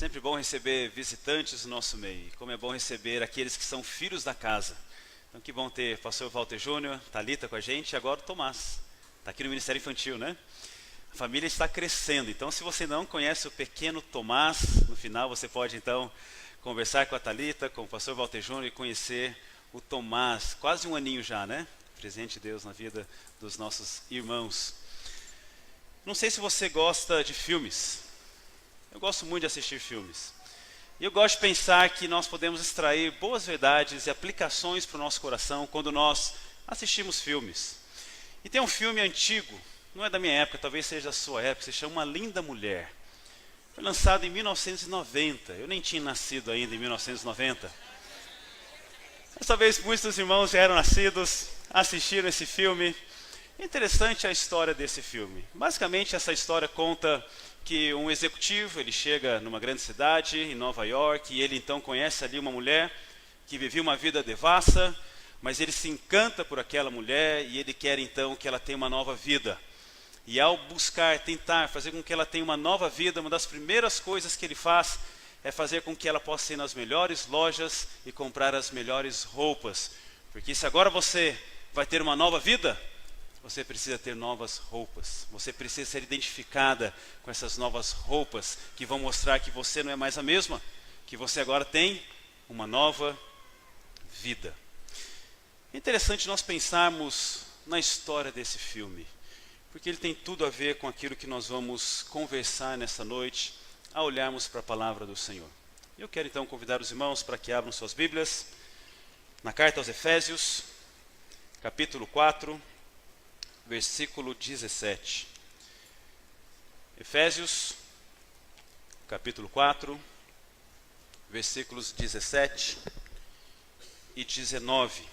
Sempre bom receber visitantes no nosso meio. Como é bom receber aqueles que são filhos da casa. Então que bom ter o pastor Walter Júnior, Thalita com a gente e agora o Tomás. Está aqui no Ministério Infantil, né? A família está crescendo. Então se você não conhece o pequeno Tomás, no final você pode então conversar com a Thalita, com o pastor Walter Júnior e conhecer o Tomás. Quase um aninho já, né? Presente de Deus na vida dos nossos irmãos. Não sei se você gosta de filmes. Eu gosto muito de assistir filmes. E eu gosto de pensar que nós podemos extrair boas verdades e aplicações para o nosso coração quando nós assistimos filmes. E tem um filme antigo, não é da minha época, talvez seja da sua época, se chama Uma Linda Mulher. Foi lançado em 1990, eu nem tinha nascido ainda em 1990. Mas talvez muitos dos irmãos já eram nascidos, assistiram esse filme. É interessante a história desse filme. Basicamente essa história conta que um executivo, ele chega numa grande cidade, em Nova York, e ele então conhece ali uma mulher que vivia uma vida devassa, mas ele se encanta por aquela mulher e ele quer então que ela tenha uma nova vida. E ao buscar, tentar fazer com que ela tenha uma nova vida, uma das primeiras coisas que ele faz é fazer com que ela possa ir nas melhores lojas e comprar as melhores roupas. Porque se agora você vai ter uma nova vida, você precisa ter novas roupas. Você precisa ser identificada com essas novas roupas que vão mostrar que você não é mais a mesma, que você agora tem uma nova vida. É interessante nós pensarmos na história desse filme, porque ele tem tudo a ver com aquilo que nós vamos conversar nessa noite, ao olharmos para a palavra do Senhor. Eu quero então convidar os irmãos para que abram suas Bíblias, na carta aos Efésios, capítulo 4, versículo 17. Efésios, capítulo 4, versículos 17 e 19.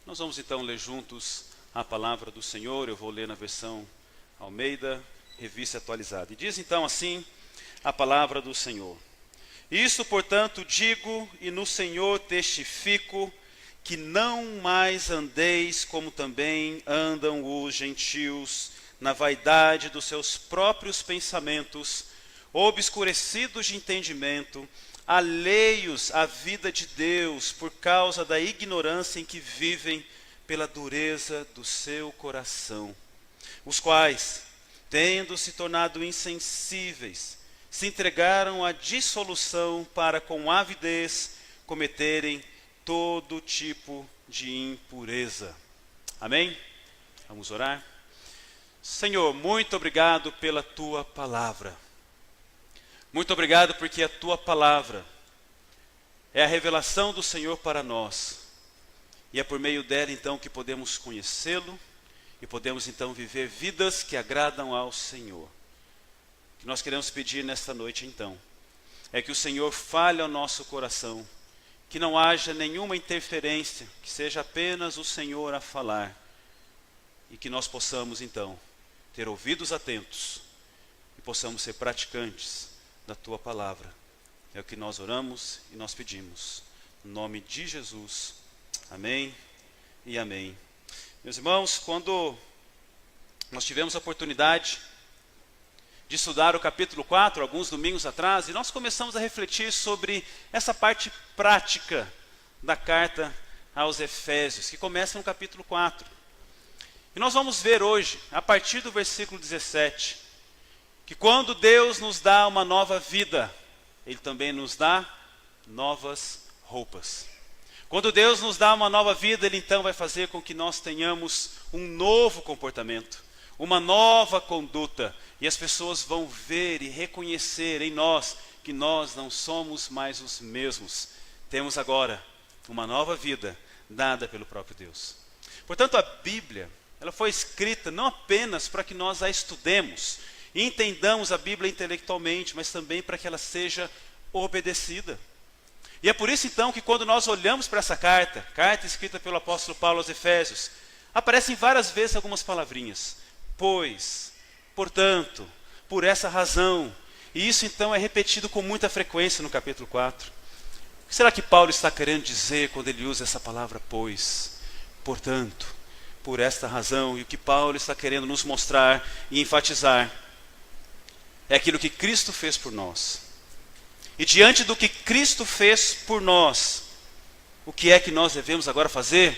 Nós vamos então ler juntos a palavra do Senhor. Eu vou ler na versão Almeida, revista atualizada. E diz então assim a palavra do Senhor: Isto, portanto, digo e no Senhor testifico, que não mais andeis como também andam os gentios, na vaidade dos seus próprios pensamentos, obscurecidos de entendimento, alheios à vida de Deus, por causa da ignorância em que vivem, pela dureza do seu coração, os quais, tendo se tornado insensíveis, se entregaram à dissolução para com avidez cometerem todo tipo de impureza. Amém? Vamos orar? Senhor, muito obrigado pela Tua palavra. Muito obrigado porque a Tua palavra é a revelação do Senhor para nós. E é por meio dela então que podemos conhecê-lo e podemos então viver vidas que agradam ao Senhor. O que nós queremos pedir nesta noite então é que o Senhor fale ao nosso coração, que não haja nenhuma interferência, que seja apenas o Senhor a falar, e que nós possamos então ter ouvidos atentos e possamos ser praticantes da Tua palavra. É o que nós oramos e nós pedimos, no nome de Jesus, amém e amém. Meus irmãos, quando nós tivemos a oportunidade de estudar o capítulo 4, alguns domingos atrás, e nós começamos a refletir sobre essa parte prática da carta aos Efésios, que começa no capítulo 4. E nós vamos ver hoje, a partir do versículo 17, que quando Deus nos dá uma nova vida, Ele também nos dá novas roupas. Quando Deus nos dá uma nova vida, Ele então vai fazer com que nós tenhamos um novo comportamento, uma nova conduta, e as pessoas vão ver e reconhecer em nós que nós não somos mais os mesmos. Temos agora uma nova vida dada pelo próprio Deus. Portanto, a Bíblia, ela foi escrita não apenas para que nós a estudemos e entendamos a Bíblia intelectualmente, mas também para que ela seja obedecida. E é por isso então que quando nós olhamos para essa carta escrita pelo apóstolo Paulo aos Efésios, aparecem várias vezes algumas palavrinhas. Pois, portanto, por essa razão. E isso então é repetido com muita frequência no capítulo 4. O que será que Paulo está querendo dizer quando ele usa essa palavra pois? Portanto, por esta razão. E o que Paulo está querendo nos mostrar e enfatizar é aquilo que Cristo fez por nós. E diante do que Cristo fez por nós, o que é que nós devemos agora fazer?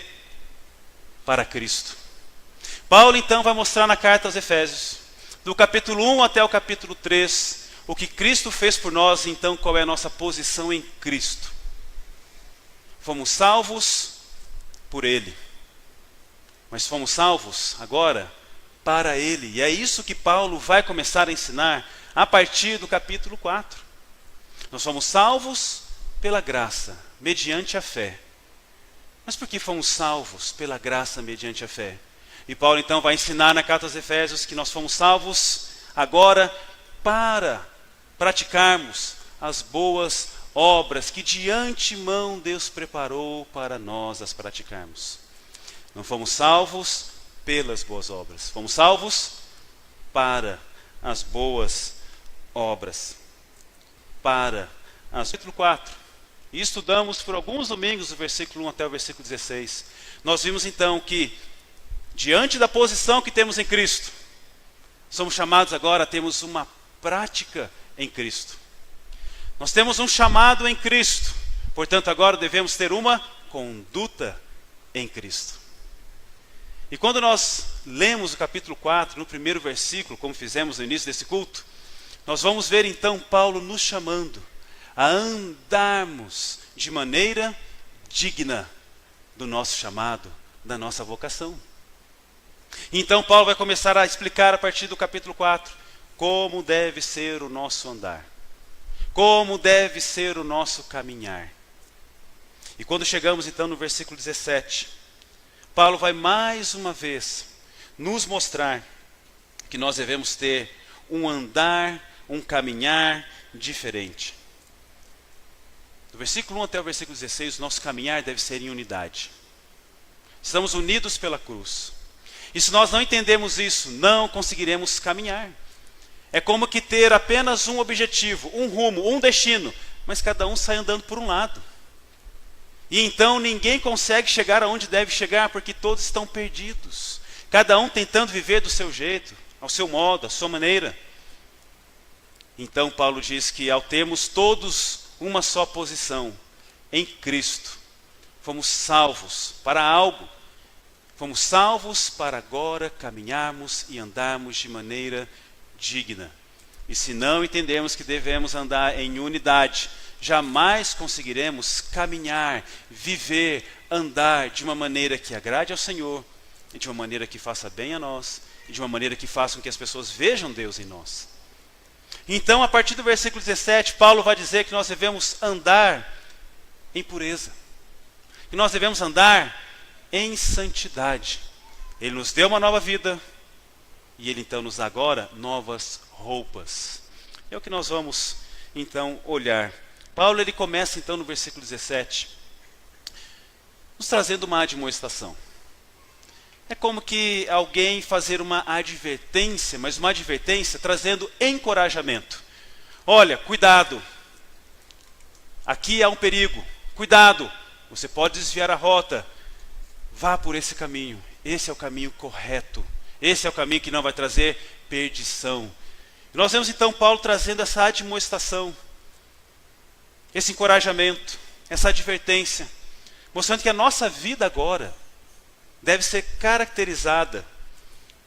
Para Cristo. Paulo então vai mostrar na carta aos Efésios, do capítulo 1 até o capítulo 3, o que Cristo fez por nós, então qual é a nossa posição em Cristo. Fomos salvos por Ele, mas fomos salvos agora para Ele. E é isso que Paulo vai começar a ensinar a partir do capítulo 4. Nós fomos salvos pela graça, mediante a fé. Mas por que fomos salvos pela graça mediante a fé? E Paulo então vai ensinar na carta aos Efésios que nós fomos salvos agora para praticarmos as boas obras que de antemão Deus preparou para nós as praticarmos. Não fomos salvos pelas boas obras, fomos salvos para as boas obras. Para as... Capítulo 4. E estudamos por alguns domingos do versículo 1 até o versículo 16. Nós vimos então que, diante da posição que temos em Cristo, somos chamados agora a termos uma prática em Cristo. Nós temos um chamado em Cristo, portanto agora devemos ter uma conduta em Cristo. E quando nós lemos o capítulo 4, no primeiro versículo, como fizemos no início desse culto, nós vamos ver então Paulo nos chamando a andarmos de maneira digna do nosso chamado, da nossa vocação. Então Paulo vai começar a explicar a partir do capítulo 4 como deve ser o nosso andar, como deve ser o nosso caminhar. E quando chegamos então no versículo 17, Paulo vai mais uma vez nos mostrar que nós devemos ter um andar, um caminhar diferente. Do versículo 1 até o versículo 16, o nosso caminhar deve ser em unidade. Estamos unidos pela cruz. E se nós não entendemos isso, não conseguiremos caminhar. É como que ter apenas um objetivo, um rumo, um destino, mas cada um sai andando por um lado. E então ninguém consegue chegar aonde deve chegar, porque todos estão perdidos. Cada um tentando viver do seu jeito, ao seu modo, à sua maneira. Então Paulo diz que ao termos todos uma só posição em Cristo, fomos salvos para algo. Fomos salvos para agora caminharmos e andarmos de maneira digna. E se não entendemos que devemos andar em unidade, jamais conseguiremos caminhar, viver, andar de uma maneira que agrade ao Senhor, e de uma maneira que faça bem a nós, e de uma maneira que faça com que as pessoas vejam Deus em nós. Então, a partir do versículo 17, Paulo vai dizer que nós devemos andar em pureza, que nós devemos andar em santidade. Ele nos deu uma nova vida, e Ele então nos dá agora novas roupas. É o que nós vamos então olhar. Paulo ele começa então no versículo 17, nos trazendo uma admoestação. É como que alguém fazer uma advertência, mas uma advertência trazendo encorajamento. Olha, cuidado, aqui há um perigo, cuidado, você pode desviar a rota, vá por esse caminho, esse é o caminho correto, esse é o caminho que não vai trazer perdição. E nós vemos então Paulo trazendo essa admoestação, esse encorajamento, essa advertência, mostrando que a nossa vida agora deve ser caracterizada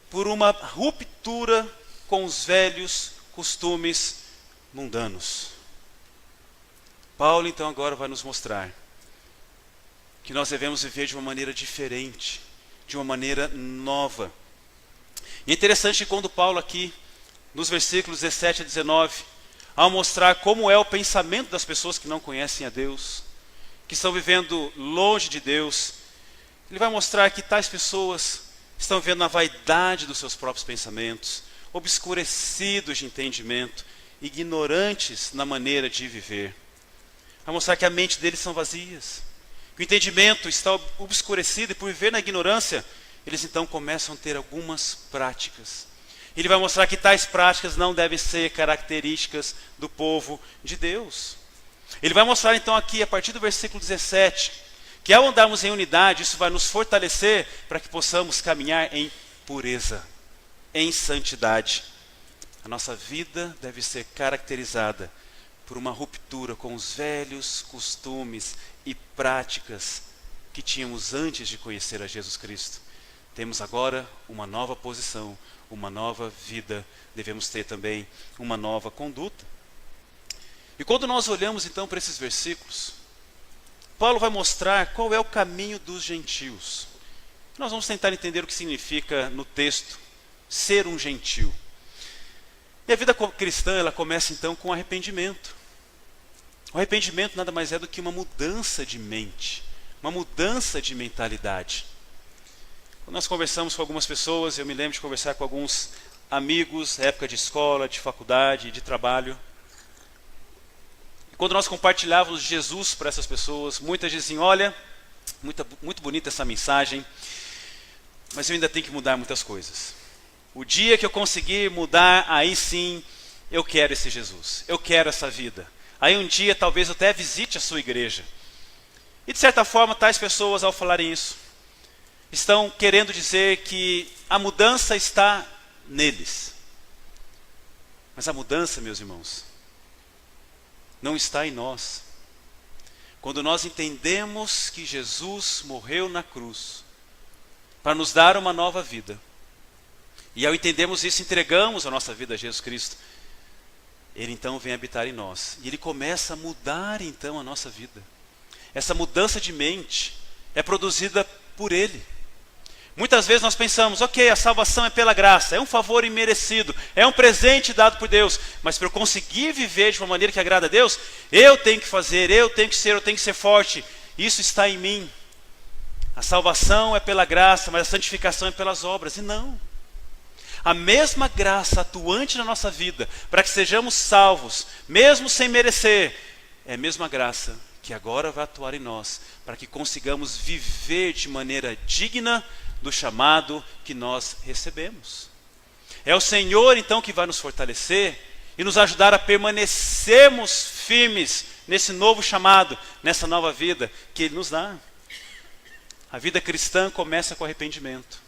por uma ruptura com os velhos costumes mundanos. Paulo então agora vai nos mostrar que nós devemos viver de uma maneira diferente, de uma maneira nova. E é interessante que quando Paulo aqui, nos versículos 17 a 19, ao mostrar como é o pensamento das pessoas que não conhecem a Deus, que estão vivendo longe de Deus, ele vai mostrar que tais pessoas estão vivendo na vaidade dos seus próprios pensamentos, obscurecidos de entendimento, ignorantes na maneira de viver. Vai mostrar que a mente deles são vazias, que o entendimento está obscurecido, e por viver na ignorância, eles então começam a ter algumas práticas. Ele vai mostrar que tais práticas não devem ser características do povo de Deus. Ele vai mostrar então aqui, a partir do versículo 17, que ao andarmos em unidade, isso vai nos fortalecer para que possamos caminhar em pureza, em santidade. A nossa vida deve ser caracterizada por uma ruptura com os velhos costumes e práticas que tínhamos antes de conhecer a Jesus Cristo. Temos agora uma nova posição, uma nova vida, devemos ter também uma nova conduta. E quando nós olhamos então para esses versículos, Paulo vai mostrar qual é o caminho dos gentios. Nós vamos tentar entender o que significa no texto ser um gentio. E a vida cristã, ela começa então com arrependimento. O arrependimento nada mais é do que uma mudança de mente, uma mudança de mentalidade. Quando nós conversamos com algumas pessoas, eu me lembro de conversar com alguns amigos, época de escola, de faculdade, de trabalho. E quando nós compartilhávamos Jesus para essas pessoas, muitas diziam, olha, muito bonita essa mensagem, mas eu ainda tenho que mudar muitas coisas. O dia que eu conseguir mudar, aí sim, eu quero esse Jesus, eu quero essa vida. Aí um dia talvez eu até visite a sua igreja. E de certa forma, tais pessoas ao falarem isso, estão querendo dizer que a mudança está neles. Mas a mudança, meus irmãos, não está em nós. Quando nós entendemos que Jesus morreu na cruz para nos dar uma nova vida, e ao entendermos isso, entregamos a nossa vida a Jesus Cristo, Ele então vem habitar em nós. E Ele começa a mudar então a nossa vida. Essa mudança de mente é produzida por Ele. Muitas vezes nós pensamos, ok, a salvação é pela graça, é um favor imerecido, é um presente dado por Deus. Mas para eu conseguir viver de uma maneira que agrada a Deus, eu tenho que fazer, eu tenho que ser forte. Isso está em mim. A salvação é pela graça, mas a santificação é pelas obras. E não. A mesma graça atuante na nossa vida, para que sejamos salvos, mesmo sem merecer, é a mesma graça que agora vai atuar em nós, para que consigamos viver de maneira digna do chamado que nós recebemos. É o Senhor então que vai nos fortalecer e nos ajudar a permanecermos firmes nesse novo chamado, nessa nova vida que Ele nos dá. A vida cristã começa com arrependimento.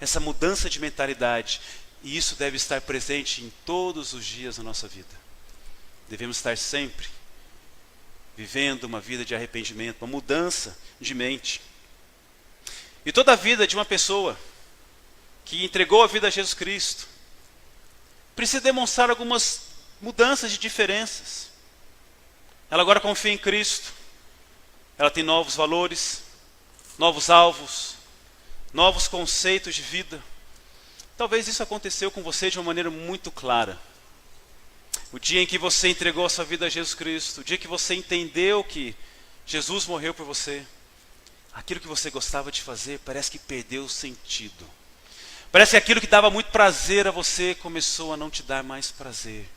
Essa mudança de mentalidade, e isso deve estar presente em todos os dias da nossa vida. Devemos estar sempre vivendo uma vida de arrependimento, uma mudança de mente. E toda a vida de uma pessoa que entregou a vida a Jesus Cristo precisa demonstrar algumas mudanças de diferenças. Ela agora confia em Cristo, ela tem novos valores, novos alvos, novos conceitos de vida. Talvez isso aconteceu com você de uma maneira muito clara. O dia em que você entregou a sua vida a Jesus Cristo, o dia que você entendeu que Jesus morreu por você, aquilo que você gostava de fazer parece que perdeu o sentido. Parece que aquilo que dava muito prazer a você começou a não te dar mais prazer.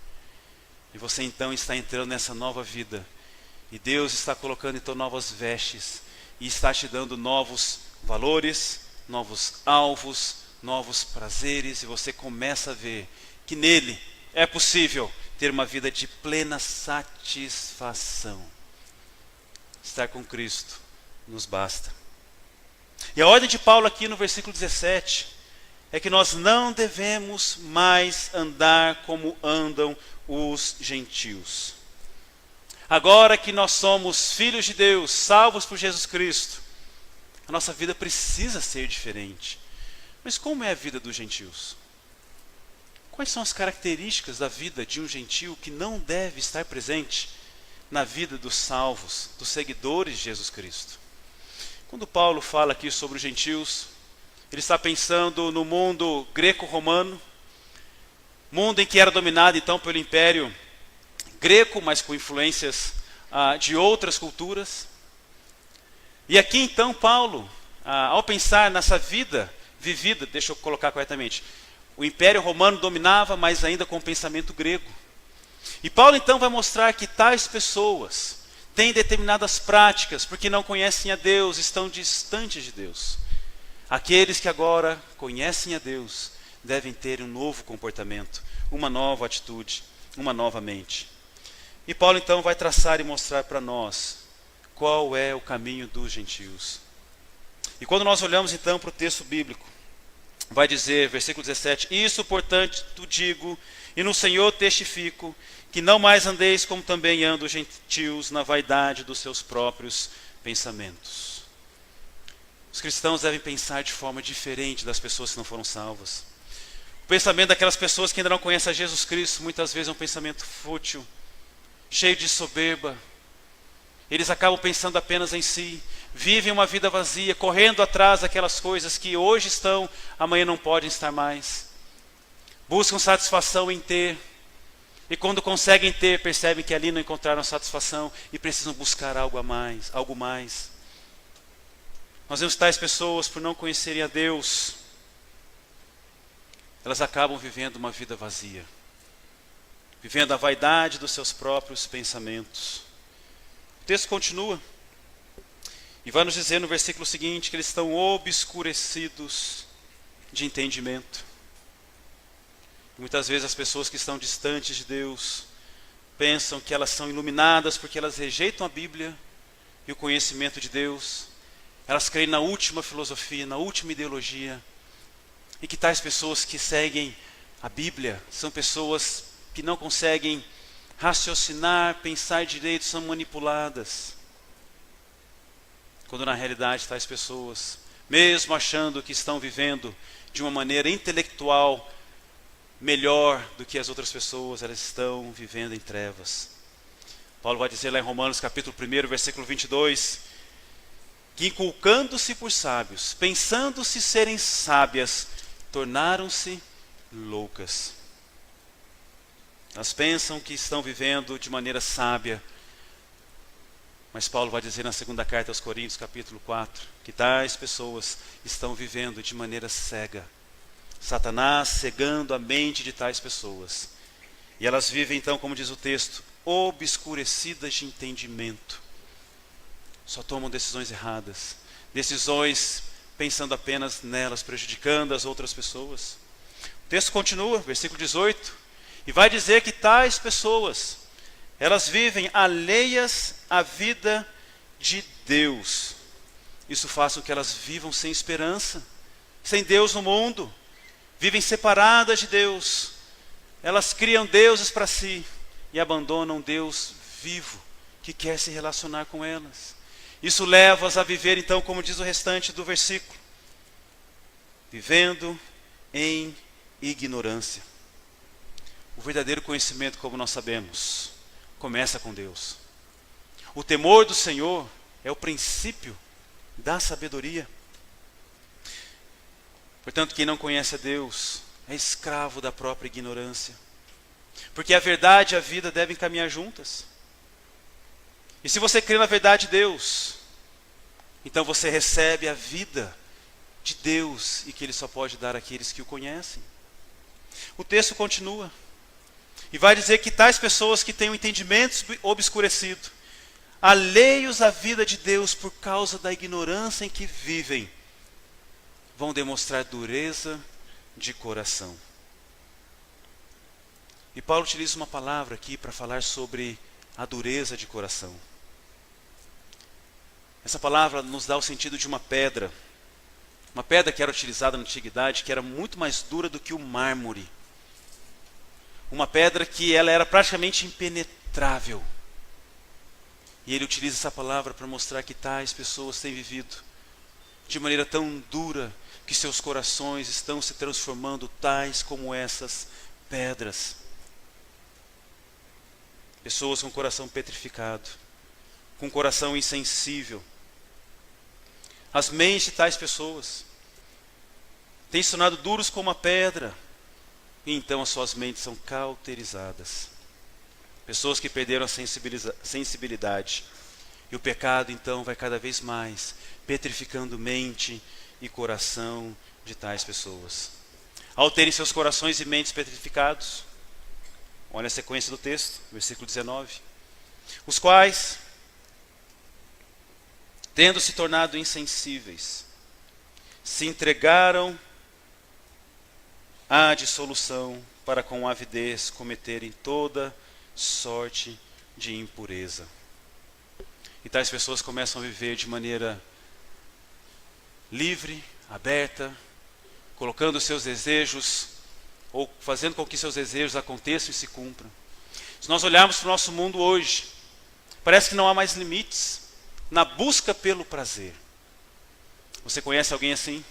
E você então está entrando nessa nova vida. E Deus está colocando então novas vestes e está te dando novos valores, novos alvos, novos prazeres, e você começa a ver que nele é possível ter uma vida de plena satisfação. Estar com Cristo nos basta. E a ordem de Paulo aqui no versículo 17 é que nós não devemos mais andar como andam os gentios. Agora que nós somos filhos de Deus, salvos por Jesus Cristo, a nossa vida precisa ser diferente. Mas como é a vida dos gentios? Quais são as características da vida de um gentio que não deve estar presente na vida dos salvos, dos seguidores de Jesus Cristo? Quando Paulo fala aqui sobre os gentios, ele está pensando no mundo greco-romano, mundo em que era dominado então pelo Império Greco, mas com influências de outras culturas. E aqui então Paulo, ao pensar nessa vida vivida, deixa eu colocar corretamente, o Império Romano dominava, mas ainda com o pensamento grego. E Paulo então vai mostrar que tais pessoas têm determinadas práticas, porque não conhecem a Deus, estão distantes de Deus. Aqueles que agora conhecem a Deus devem ter um novo comportamento, uma nova atitude, uma nova mente. E Paulo então vai traçar e mostrar para nós qual é o caminho dos gentios. E quando nós olhamos então para o texto bíblico, vai dizer, versículo 17, isso portanto digo E no Senhor testifico que não mais andeis como também andam os gentios na vaidade dos seus próprios pensamentos. Os cristãos devem pensar de forma diferente das pessoas que não foram salvas. O pensamento daquelas pessoas que ainda não conhecem a Jesus Cristo muitas vezes é um pensamento fútil, cheio de soberba. Eles acabam pensando apenas em si, vivem uma vida vazia, correndo atrás daquelas coisas que hoje estão, amanhã não podem estar mais. Buscam satisfação em ter, e quando conseguem ter, percebem que ali não encontraram satisfação e precisam buscar algo a mais, algo mais. Nós vemos tais pessoas, por não conhecerem a Deus, elas acabam vivendo uma vida vazia, vivendo a vaidade dos seus próprios pensamentos. O texto continua e vai nos dizer no versículo seguinte que eles estão obscurecidos de entendimento. Muitas vezes as pessoas que estão distantes de Deus pensam que elas são iluminadas porque elas rejeitam a Bíblia e o conhecimento de Deus. Elas creem na última filosofia, na última ideologia. E que tais pessoas que seguem a Bíblia são pessoas que não conseguem raciocinar, pensar direito, são manipuladas. Quando na realidade tais pessoas, mesmo achando que estão vivendo de uma maneira intelectual melhor do que as outras pessoas, elas estão vivendo em trevas. Paulo vai dizer lá em Romanos capítulo 1, versículo 22, que inculcando-se por sábios, pensando-se serem sábias, tornaram-se loucas. Elas pensam que estão vivendo de maneira sábia, mas Paulo vai dizer na segunda carta aos Coríntios, capítulo 4, que tais pessoas estão vivendo de maneira cega. Satanás cegando a mente de tais pessoas. E elas vivem então, como diz o texto, obscurecidas de entendimento. Só tomam decisões erradas. Decisões pensando apenas nelas, prejudicando as outras pessoas. O texto continua, versículo 18, e vai dizer que tais pessoas, elas vivem alheias à vida de Deus. Isso faz com que elas vivam sem esperança, sem Deus no mundo. Vivem separadas de Deus. Elas criam deuses para si e abandonam Deus vivo, que quer se relacionar com elas. Isso leva-as a viver, então, como diz o restante do versículo, vivendo em ignorância. O verdadeiro conhecimento, como nós sabemos, começa com Deus. O temor do Senhor é o princípio da sabedoria. Portanto, quem não conhece a Deus é escravo da própria ignorância. Porque a verdade e a vida devem caminhar juntas. E se você crê na verdade de Deus, então você recebe a vida de Deus e que Ele só pode dar àqueles que o conhecem. O texto continua e vai dizer que tais pessoas que têm o entendimento obscurecido, alheios à vida de Deus por causa da ignorância em que vivem, vão demonstrar dureza de coração. E Paulo utiliza uma palavra aqui para falar sobre a dureza de coração. Essa palavra nos dá o sentido de uma pedra que era utilizada na antiguidade, que era muito mais dura do que o mármore. Uma pedra que ela era praticamente impenetrável. E ele utiliza essa palavra para mostrar que tais pessoas têm vivido de maneira tão dura que seus corações estão se transformando tais como essas pedras. Pessoas com coração petrificado, com coração insensível. As mentes de tais pessoas têm se tornado duros como a pedra, e então as suas mentes são cauterizadas. Pessoas que perderam a sensibilidade. E o pecado então vai cada vez mais petrificando mente e coração de tais pessoas. Ao terem seus corações e mentes petrificados, olha a sequência do texto, versículo 19. Os quais, tendo se tornado insensíveis, se entregaram à dissolução para com avidez cometerem toda sorte de impureza. E tais pessoas começam a viver de maneira livre, aberta, colocando seus desejos ou fazendo com que seus desejos aconteçam e se cumpram. Se nós olharmos para o nosso mundo hoje, parece que não há mais limites na busca pelo prazer. Você conhece alguém assim?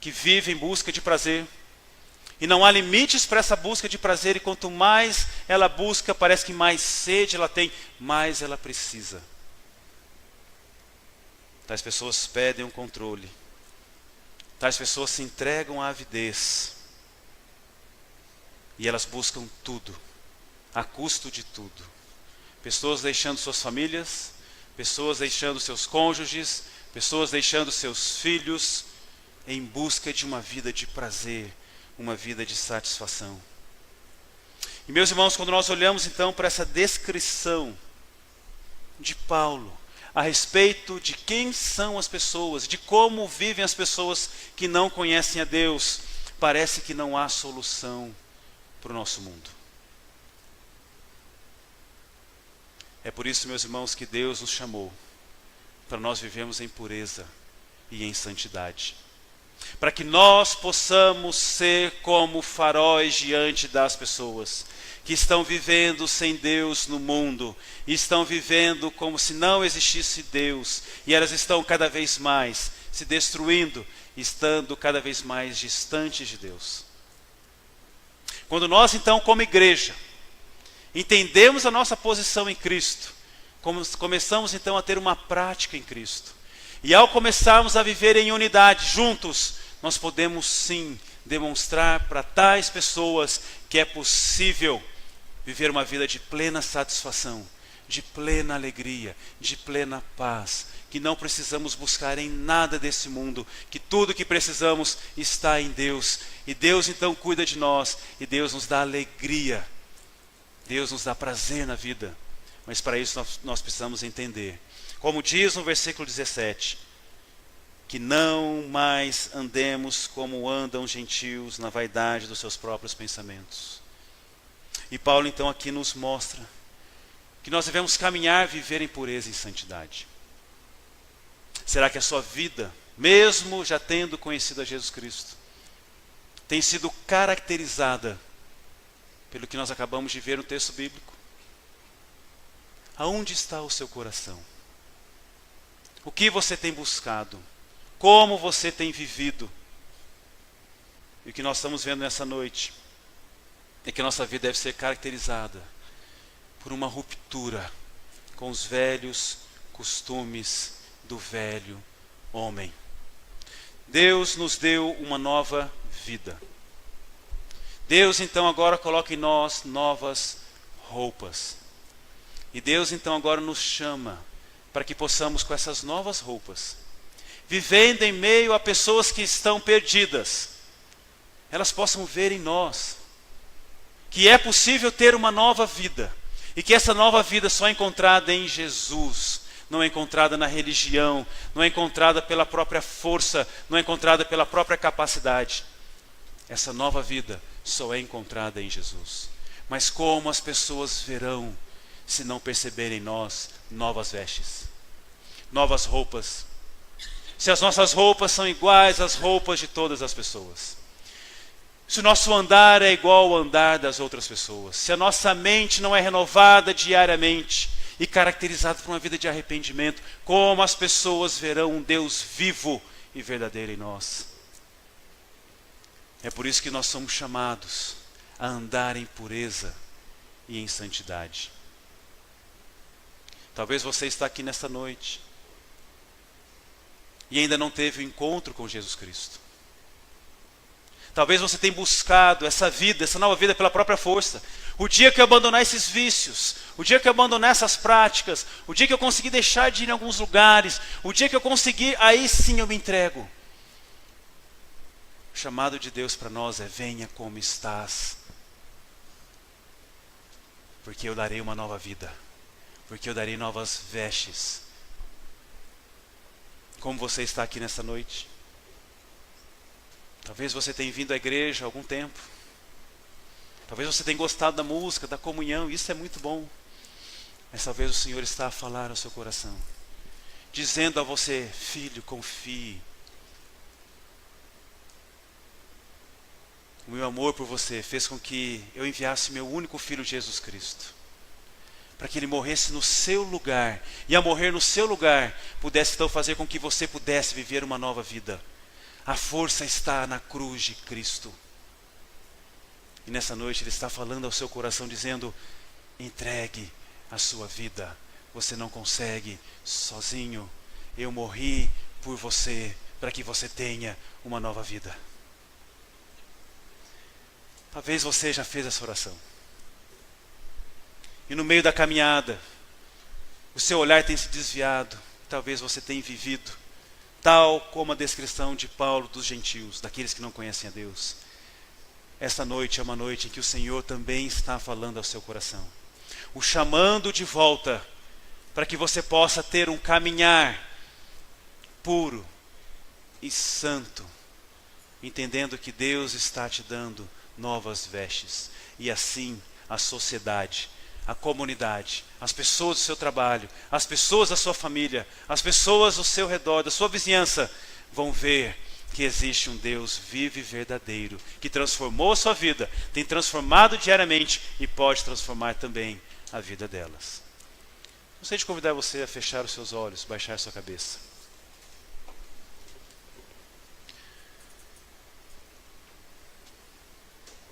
Que vive em busca de prazer? E não há limites para essa busca de prazer, e quanto mais ela busca, parece que mais sede ela tem, mais ela precisa. Tais pessoas pedem um controle. Tais pessoas se entregam à avidez. E elas buscam tudo, a custo de tudo. Pessoas deixando suas famílias, pessoas deixando seus cônjuges, pessoas deixando seus filhos, em busca de uma vida de prazer, uma vida de satisfação. E meus irmãos, quando nós olhamos então para essa descrição de Paulo, a respeito de quem são as pessoas, de como vivem as pessoas que não conhecem a Deus, parece que não há solução para o nosso mundo. É por isso, meus irmãos, que Deus nos chamou para nós vivermos em pureza e em santidade, para que nós possamos ser como faróis diante das pessoas que estão vivendo sem Deus no mundo, e estão vivendo como se não existisse Deus, e elas estão cada vez mais se destruindo, estando cada vez mais distantes de Deus. Quando nós então, como igreja, entendemos a nossa posição em Cristo, começamos então a ter uma prática em Cristo, e ao começarmos a viver em unidade juntos, nós podemos sim demonstrar para tais pessoas que é possível viver uma vida de plena satisfação, de plena alegria, de plena paz, que não precisamos buscar em nada desse mundo, que tudo que precisamos está em Deus, e Deus então cuida de nós, e Deus nos dá alegria, Deus nos dá prazer na vida. Mas para isso nós precisamos entender, como diz no versículo 17, que não mais andemos como andam os gentios na vaidade dos seus próprios pensamentos. E Paulo então aqui nos mostra que nós devemos caminhar, viver em pureza e santidade. Será que a sua vida, mesmo já tendo conhecido a Jesus Cristo, tem sido caracterizada pelo que nós acabamos de ver no texto bíblico? Aonde está o seu coração? O que você tem buscado? Como você tem vivido? E o que nós estamos vendo nessa noite é que nossa vida deve ser caracterizada por uma ruptura com os velhos costumes do velho homem. Deus nos deu uma nova vida. Deus então agora coloca em nós novas roupas. E Deus então agora nos chama para que possamos, com essas novas roupas, vivendo em meio a pessoas que estão perdidas, elas possam ver em nós que é possível ter uma nova vida, e que essa nova vida só é encontrada em Jesus, não é encontrada na religião, não é encontrada pela própria força, não é encontrada pela própria capacidade. Essa nova vida só é encontrada em Jesus. Mas como as pessoas verão se não perceberem em nós novas vestes, novas roupas? Se as nossas roupas são iguais às roupas de todas as pessoas, se o nosso andar é igual ao andar das outras pessoas, se a nossa mente não é renovada diariamente e caracterizada por uma vida de arrependimento, como as pessoas verão um Deus vivo e verdadeiro em nós? É por isso que nós somos chamados a andar em pureza e em santidade. Talvez você está aqui nesta noite e ainda não teve o encontro com Jesus Cristo. Talvez você tenha buscado essa vida, essa nova vida pela própria força. O dia que eu abandonar esses vícios, o dia que eu abandonar essas práticas, o dia que eu conseguir deixar de ir em alguns lugares, o dia que eu conseguir, aí sim eu me entrego. O chamado de Deus para nós é: venha como estás, porque eu darei uma nova vida, porque eu darei novas vestes. Como você está aqui nessa noite? Talvez você tenha vindo à igreja há algum tempo. Talvez você tenha gostado da música, da comunhão, isso é muito bom. Mas talvez o Senhor está a falar ao seu coração, dizendo a você: filho, confie. o meu amor por você fez com que eu enviasse meu único filho Jesus Cristo, para que ele morresse no seu lugar, e a morrer no seu lugar, pudesse então fazer com que você pudesse viver uma nova vida. A força está na cruz de Cristo. E nessa noite Ele está falando ao seu coração, dizendo: entregue a sua vida. Você não consegue sozinho. Eu morri por você, para que você tenha uma nova vida. Talvez você já fez essa oração. E no meio da caminhada, o seu olhar tem se desviado. Talvez você tenha vivido tal como a descrição de Paulo dos gentios, daqueles que não conhecem a Deus. Esta noite é uma noite em que o Senhor também está falando ao seu coração, o chamando de volta, para que você possa ter um caminhar puro e santo, entendendo que Deus está te dando novas vestes. E assim a sociedade, a comunidade, as pessoas do seu trabalho, as pessoas da sua família, as pessoas ao seu redor, da sua vizinhança, vão ver que existe um Deus vivo e verdadeiro, que transformou a sua vida, tem transformado diariamente e pode transformar também a vida delas. Gostaria de convidar você a fechar os seus olhos, baixar a sua cabeça.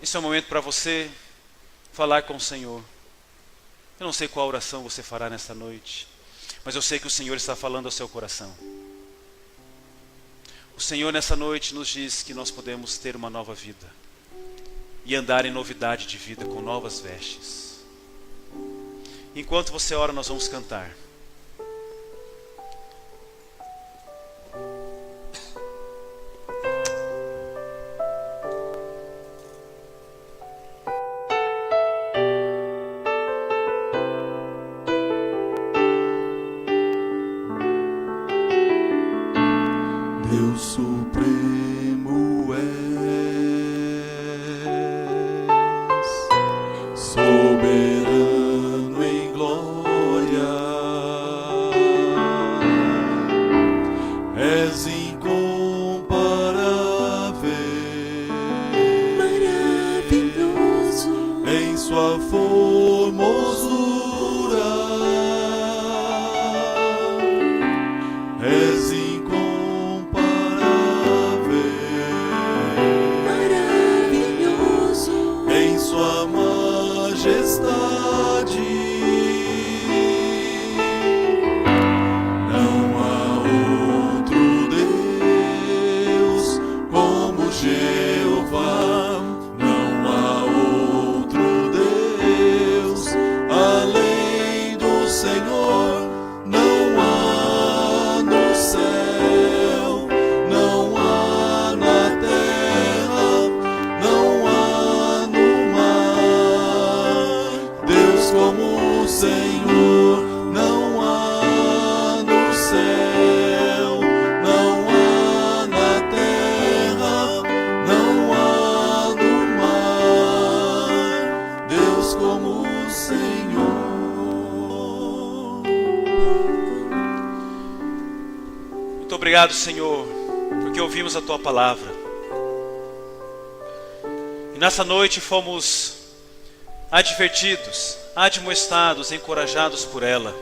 Esse é o momento para você falar com o Senhor. Eu não sei qual oração você fará nesta noite, mas eu sei que o Senhor está falando ao seu coração. O Senhor nessa noite nos diz que nós podemos ter uma nova vida e andar em novidade de vida com novas vestes. Enquanto você ora, nós vamos cantar. Deus supremo és, soberano em glória, és incomparável, maravilhoso em sua formosura, és sua majestade. Não há outro Deus como Jeová. Não há outro Deus além do Senhor. Não há no céu, não há na terra, não há como o Senhor. Não há no céu, não há na terra, não há no mar, Deus como o Senhor. Muito obrigado, Senhor, porque ouvimos a Tua palavra. E nessa noite fomos advertidos, admoestados, encorajados por ela,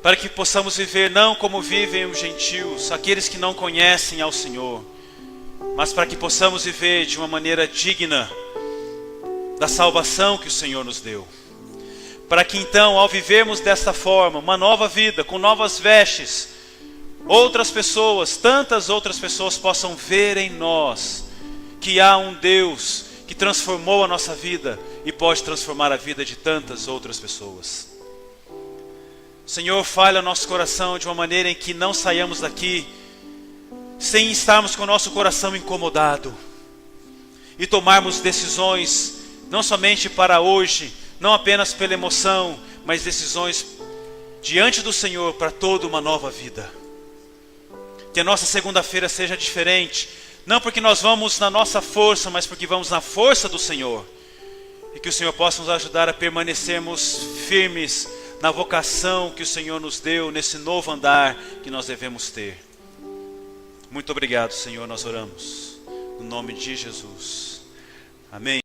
para que possamos viver não como vivem os gentios, aqueles que não conhecem ao Senhor, mas para que possamos viver de uma maneira digna da salvação que o Senhor nos deu, para que então, ao vivermos desta forma, uma nova vida, com novas vestes, outras pessoas, tantas outras pessoas possam ver em nós que há um Deus que transformou a nossa vida e pode transformar a vida de tantas outras pessoas. Senhor, fale ao nosso coração de uma maneira em que não saiamos daqui sem estarmos com o nosso coração incomodado e tomarmos decisões não somente para hoje, não apenas pela emoção, mas decisões diante do Senhor para toda uma nova vida. Que a nossa segunda-feira seja diferente, não porque nós vamos na nossa força, mas porque vamos na força do Senhor. E que o Senhor possa nos ajudar a permanecermos firmes na vocação que o Senhor nos deu, nesse novo andar que nós devemos ter. Muito obrigado, Senhor, nós oramos no nome de Jesus. Amém.